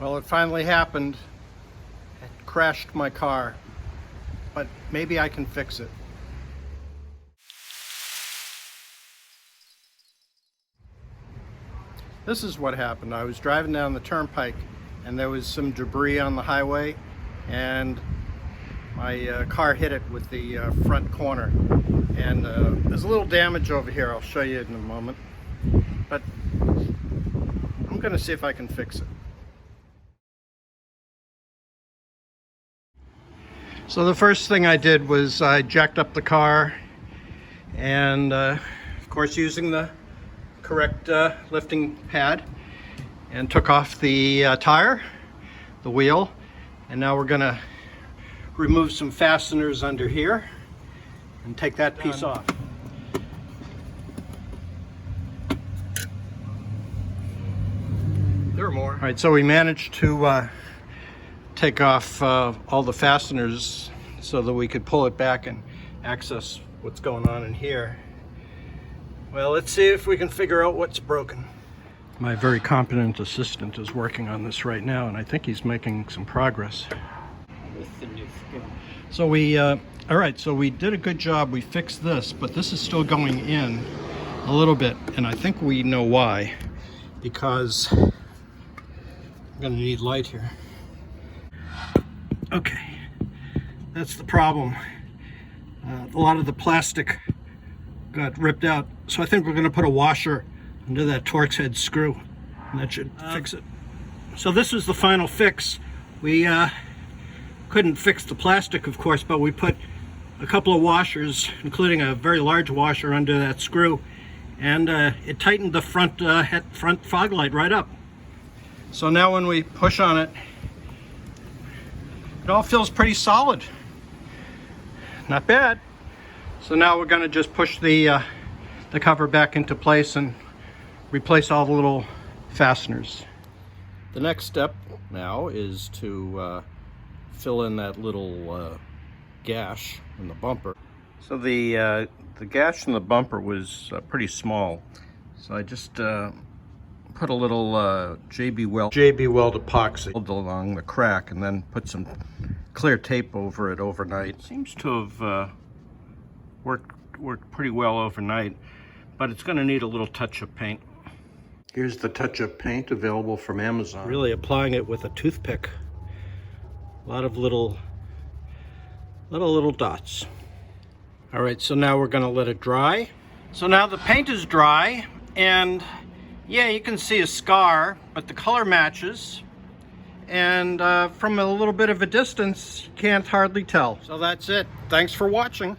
Well, it finally happened. It crashed my car, but maybe I can fix it. This is what happened. I was driving down the turnpike and there was some debris on the highway, and my car hit it with the front corner. And there's a little damage over here. I'll show you in a moment. But I'm going to see if I can fix it. So the first thing I did was I jacked up the car, and of course using the correct lifting pad, and took off the tire, the wheel, and now we're going to remove some fasteners under here and take that piece off. There are more. All right, so we managed to take off all the fasteners so that we could pull it back and access what's going on in here. Well, let's see if we can figure out what's broken. My very competent assistant is working on this right now, and I think he's making some progress. So all right, so we did a good job. We fixed this, but this is still going in a little bit, and I think we know why. Because I'm gonna need light here. Okay, that's the problem. A lot of the plastic got ripped out, so I think we're going to put a washer under that Torx head screw, and that should fix it. So this was the final fix. We couldn't fix the plastic, of course, but we put a couple of washers, including a very large washer, under that screw, and it tightened the front fog light right up. So now when we push on it, it all feels pretty solid. Not bad. So now we're going to just push the cover back into place and replace all the little fasteners. The next step now is to fill in that little gash in the bumper. So the gash in the bumper was pretty small, so I just put a little JB Weld epoxy along the crack, and then put some clear tape over it overnight. Seems to have worked pretty well overnight, but it's going to need a little touch-up paint. Here's the touch-up paint available from Amazon. Really applying it with a toothpick. A lot of little dots. All right, so now we're going to let it dry. So now the paint is dry, and yeah, you can see a scar, but the color matches. And from a little bit of a distance, you can't hardly tell. So that's it. Thanks for watching.